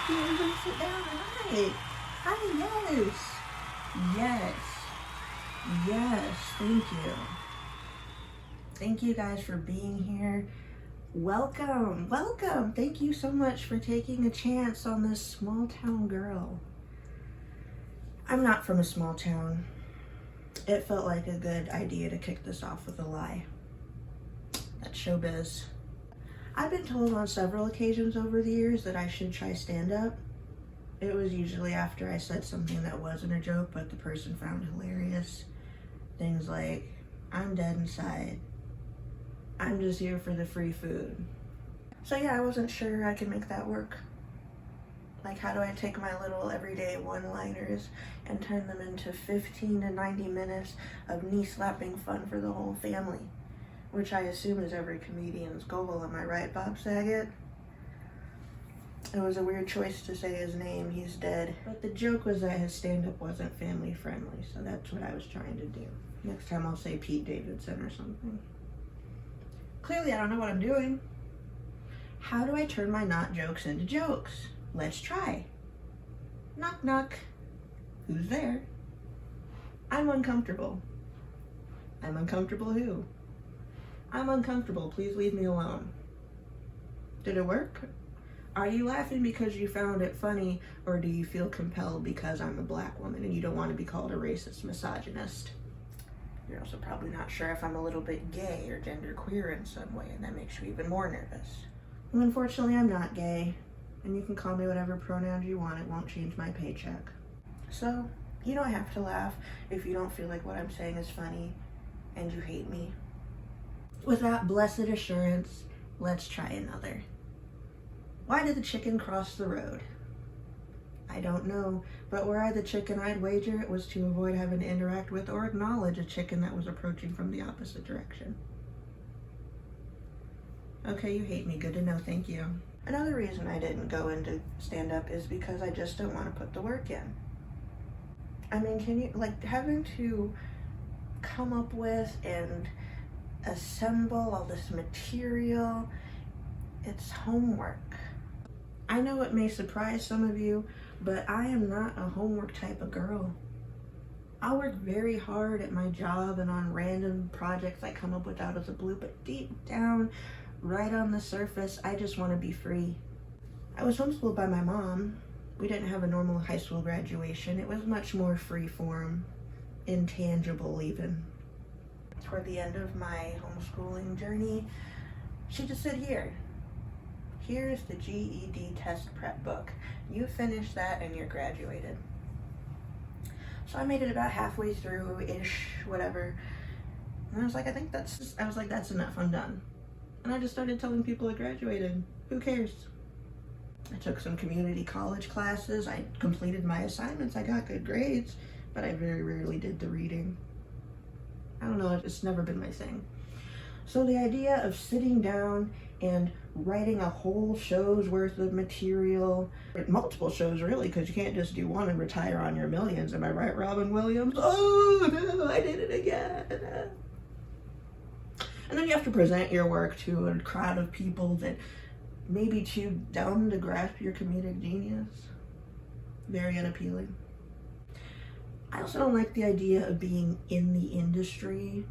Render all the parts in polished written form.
You were gonna sit down. Hi. Hi, yes. Yes. Yes. Thank you. Thank you guys for being here. Welcome. Welcome. Thank you so much for taking a chance on this small town girl. I'm not from a small town. It felt like a good idea to kick this off with a lie. That's showbiz. I've been told on several occasions over the years that I should try stand-up. It was usually after I said something that wasn't a joke, but the person found hilarious. Things like, I'm dead inside. I'm just here for the free food. So yeah, I wasn't sure I could make that work. Like, how do I take my little everyday one-liners and turn them into 15 to 90 minutes of knee-slapping fun for the whole family? Which I assume is every comedian's goal, am I right, Bob Saget? It was a weird choice to say his name, he's dead. But the joke was that his stand-up wasn't family-friendly, so that's what I was trying to do. Next time I'll say Pete Davidson or something. Clearly I don't know what I'm doing. How do I turn my not jokes into jokes? Let's try. Knock knock. Who's there? I'm uncomfortable. I'm uncomfortable who? I'm uncomfortable, please leave me alone. Did it work? Are you laughing because you found it funny, or do you feel compelled because I'm a black woman and you don't want to be called a racist misogynist? You're also probably not sure if I'm a little bit gay or genderqueer in some way, and that makes you even more nervous. Well, unfortunately, I'm not gay. And you can call me whatever pronouns you want, it won't change my paycheck. So, you don't have to laugh if you don't feel like what I'm saying is funny and you hate me. With that blessed assurance, let's try another. Why did the chicken cross the road? I don't know, but were I the chicken, I'd wager it was to avoid having to interact with or acknowledge a chicken that was approaching from the opposite direction. Okay, you hate me, good to know, thank you. Another reason I didn't go into stand-up is because I just don't want to put the work in. I mean, can you, like, having to come up with and assemble all this material, it's homework. I know it may surprise some of you, but I am not a homework type of girl. I work very hard at my job and on random projects I come up with out of the blue, but deep down, right on the surface, I just want to be free. I was homeschooled by my mom. We didn't have a normal high school graduation. It was much more free form, intangible even. Toward the end of my homeschooling journey, she just said, here's the GED test prep book. You finish that and you're graduated. So I made it about halfway through-ish, whatever. And I was like, that's enough, I'm done. And I just started telling people I graduated. Who cares? I took some community college classes. I completed my assignments. I got good grades, but I very rarely did the reading. I don't know, it's never been my thing. So the idea of sitting down and writing a whole show's worth of material, multiple shows really, because you can't just do one and retire on your millions. Am I right, Robin Williams? Oh no, I did it again. And then you have to present your work to a crowd of people that may be too dumb to grasp your comedic genius. Very unappealing. I also don't like the idea of being in the industry.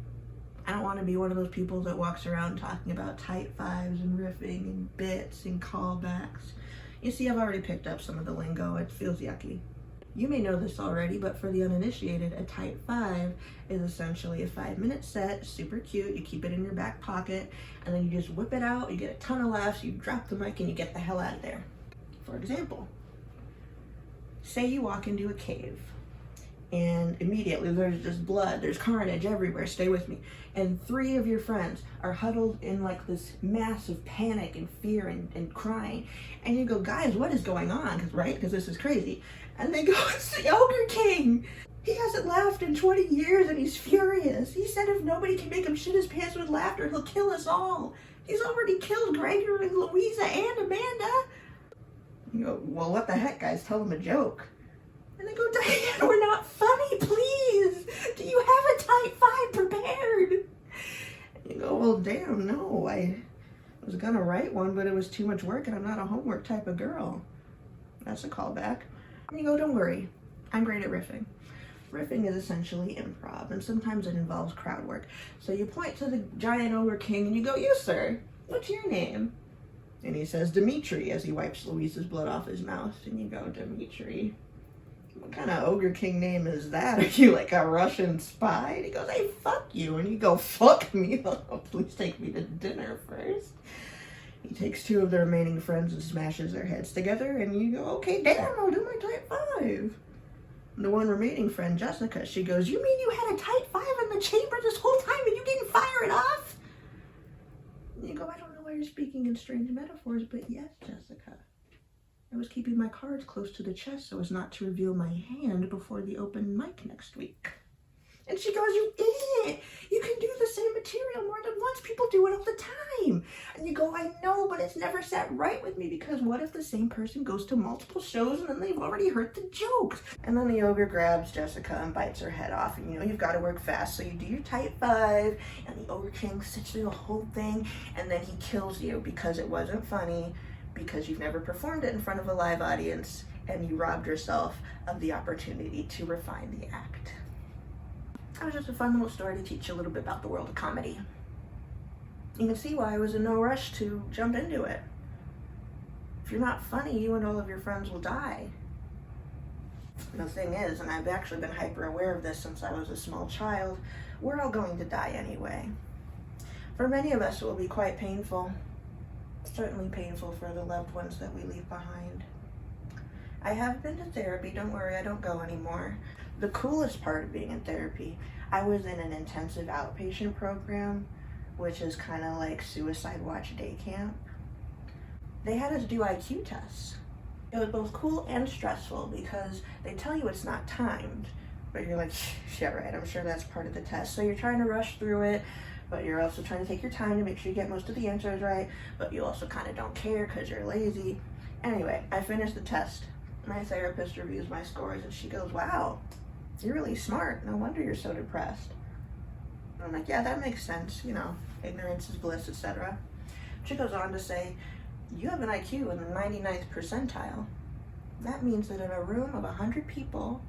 I don't want to be one of those people that walks around talking about tight fives and riffing and bits and callbacks. You see, I've already picked up some of the lingo. It feels yucky. You may know this already, but for the uninitiated, a tight five is essentially a 5-minute set, super cute. You keep it in your back pocket, and then you just whip it out, you get a ton of laughs, you drop the mic, and you get the hell out of there. For example, say you walk into a cave, and immediately there's just blood, there's carnage everywhere, stay with me. And 3 of your friends are huddled in like this mass of panic and fear and crying. And you go, guys, what is going on? Because this is crazy. And they go, it's the Ogre King. He hasn't laughed in 20 years and he's furious. He said if nobody can make him shit his pants with laughter, he'll kill us all. He's already killed Gregory and Louisa and Amanda. You go, well, what the heck, guys? Tell them a joke. And they go, Diane, we're not funny, please. Do you have a tight five prepared? And you go, well, damn, no. I was gonna write one, but it was too much work and I'm not a homework type of girl. That's a callback. And you go, don't worry, I'm great at riffing. Riffing is essentially improv, and sometimes it involves crowd work. So you point to the giant ogre king and you go, you sir, what's your name? And he says, Dimitri, as he wipes Louise's blood off his mouth. And you go, Dimitri, what kind of ogre king name is that? Are you like a Russian spy? And he goes, hey, fuck you. And you go, fuck me? Oh, please take me to dinner first. He takes two of the remaining friends and smashes their heads together. And you go, okay, damn, I'll do my type 5. The one remaining friend, Jessica, she goes, you mean you had a type 5 in the chamber this whole time and you didn't fire it off? And you go, I don't know why you're speaking in strange metaphors, but yes, Jessica. I was keeping my cards close to the chest so as not to reveal my hand before the open mic next week. And she goes, you idiot! You can do the same material more than once. People do it all the time. And you go, I know, but it's never sat right with me because what if the same person goes to multiple shows and then they've already heard the jokes? And then the ogre grabs Jessica and bites her head off. And you know, you've got to work fast. So you do your type 5 and the ogre king sits through the whole thing and then he kills you because it wasn't funny, because you've never performed it in front of a live audience and you robbed yourself of the opportunity to refine the act. That was just a fun little story to teach you a little bit about the world of comedy. You can see why I was in no rush to jump into it. If you're not funny, you and all of your friends will die. The thing is, and I've actually been hyper aware of this since I was a small child, we're all going to die anyway. For many of us, it will be quite painful. Certainly painful for the loved ones that we leave behind. I have been to therapy, don't worry, I don't go anymore. The coolest part of being in therapy, I was in an intensive outpatient program, which is kind of like Suicide Watch day camp. They had us do IQ tests. It was both cool and stressful because they tell you it's not timed, but you're like, yeah, right, I'm sure that's part of the test. So you're trying to rush through it, but you're also trying to take your time to make sure you get most of the answers right, but you also kind of don't care because you're lazy. Anyway, I finished the test. My therapist reviews my scores and she goes, wow, you're really smart. No wonder you're so depressed. And I'm like, yeah, that makes sense. You know, ignorance is bliss, etc. She goes on to say, you have an IQ in the 99th percentile. That means that in a room of 100 people,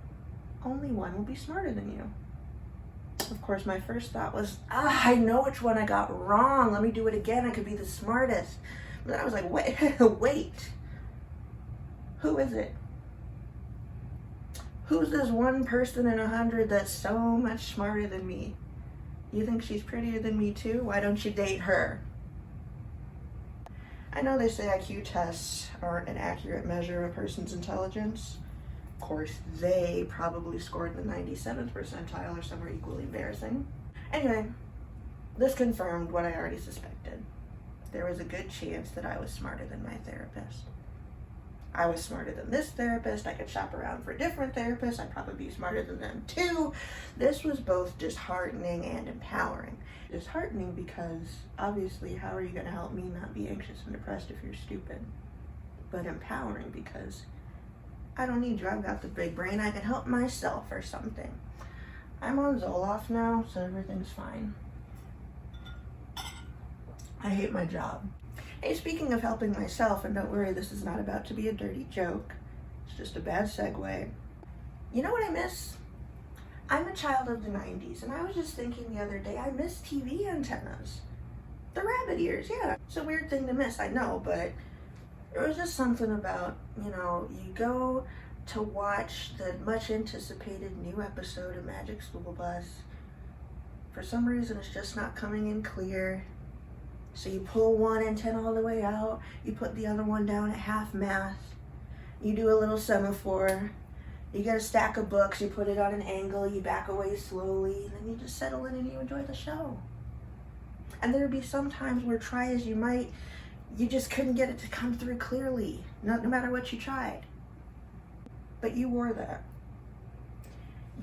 only one will be smarter than you. Of course, my first thought was, I know which one I got wrong. Let me do it again. I could be the smartest. But then I was like, wait. Who is it? Who's this one person in 100 that's so much smarter than me? You think she's prettier than me too? Why don't you date her? I know they say IQ tests aren't an accurate measure of a person's intelligence. Of course, they probably scored in the 97th percentile or somewhere equally embarrassing. Anyway, this confirmed what I already suspected. There was a good chance that I was smarter than my therapist. I was smarter than this therapist. I could shop around for different therapists. I'd probably be smarter than them too. This was both disheartening and empowering. Disheartening because obviously how are you going to help me not be anxious and depressed if you're stupid? But empowering because I don't need you. I've got the big brain. I can help myself or something. I'm on Zoloft now, so everything's fine. I hate my job. Hey, speaking of helping myself, and don't worry, this is not about to be a dirty joke. It's just a bad segue. You know what I miss? I'm a child of the 90s, and I was just thinking the other day, I miss TV antennas. The rabbit ears, yeah. It's a weird thing to miss, I know, but there was just something about, you know, you go to watch the much anticipated new episode of Magic School Bus. For some reason, it's just not coming in clear. So you pull one antenna all the way out, you put the other one down at half mast, you do a little semaphore, you get a stack of books, you put it on an angle, you back away slowly, and then you just settle in and you enjoy the show. And there would be some times where try as you might, you just couldn't get it to come through clearly, no matter what you tried. But you wore that.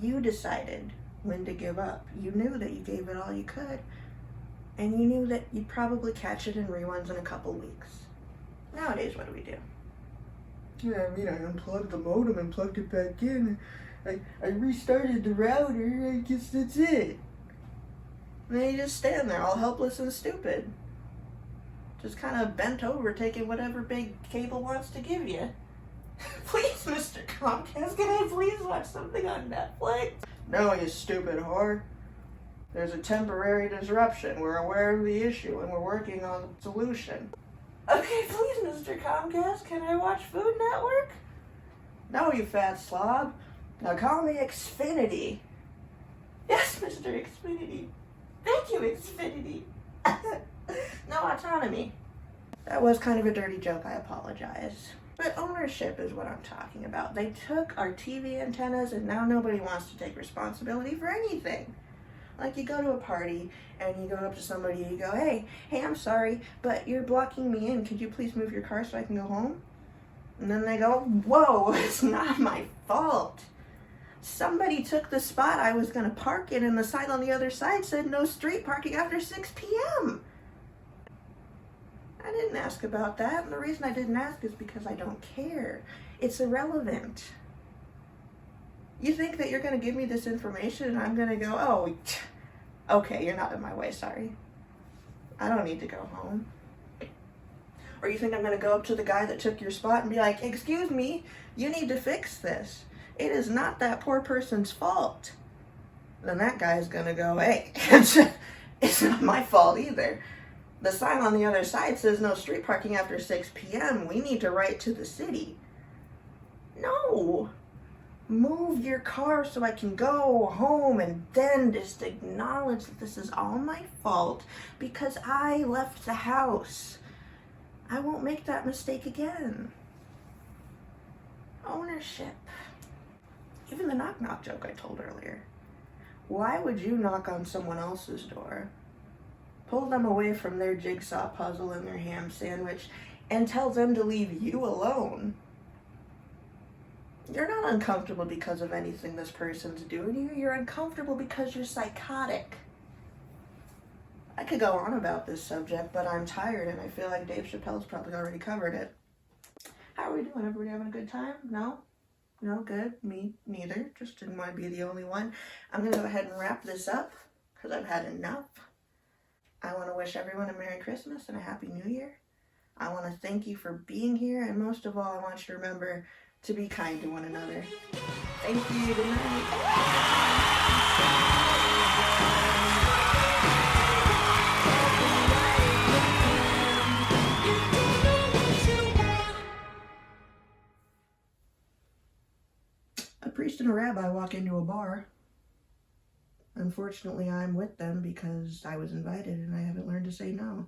You decided when to give up. You knew that you gave it all you could. And you knew that you'd probably catch it in reruns in a couple weeks. Nowadays, what do we do? Yeah, I mean, I unplugged the modem and plugged it back in. I restarted the router. I guess that's it. And then you just stand there all helpless and stupid. Just kind of bent over, taking whatever big cable wants to give you. Please, Mr. Comcast, can I please watch something on Netflix? No, you stupid whore. There's a temporary disruption. We're aware of the issue and we're working on a solution. Okay, please, Mr. Comcast, can I watch Food Network? No, you fat slob. Now call me Xfinity. Yes, Mr. Xfinity. Thank you, Xfinity. No autonomy. That was kind of a dirty joke, I apologize. But ownership is what I'm talking about. They took our TV antennas and now nobody wants to take responsibility for anything. Like you go to a party and you go up to somebody and you go, hey, I'm sorry, but you're blocking me in. Could you please move your car so I can go home? And then they go, whoa, it's not my fault. Somebody took the spot I was going to park in and the sign on the other side said no street parking after 6 p.m. I didn't ask about that, and the reason I didn't ask is because I don't care. It's irrelevant. You think that you're going to give me this information and I'm going to go, oh, okay, you're not in my way, sorry. I don't need to go home. Or you think I'm going to go up to the guy that took your spot and be like, excuse me, you need to fix this. It is not that poor person's fault. Then that guy's going to go, hey, it's not my fault either. The sign on the other side says no street parking after 6 p.m. We need to write to the city. No. Move your car so I can go home and then just acknowledge that this is all my fault because I left the house. I won't make that mistake again. Ownership. Even the knock-knock joke I told earlier. Why would you knock on someone else's door, pull them away from their jigsaw puzzle and their ham sandwich, and tell them to leave you alone? You're not uncomfortable because of anything this person's doing to you. You're uncomfortable because you're psychotic. I could go on about this subject, but I'm tired and I feel like Dave Chappelle's probably already covered it. How are we doing? Everybody having a good time? No? No, good. Me, neither. Just didn't want to be the only one. I'm going to go ahead and wrap this up because I've had enough. I want to wish everyone a Merry Christmas and a Happy New Year. I want to thank you for being here, and most of all, I want you to remember to be kind to one another. Thank you. Good night. A priest and a rabbi walk into a bar. Unfortunately, I'm with them because I was invited and I haven't learned to say no.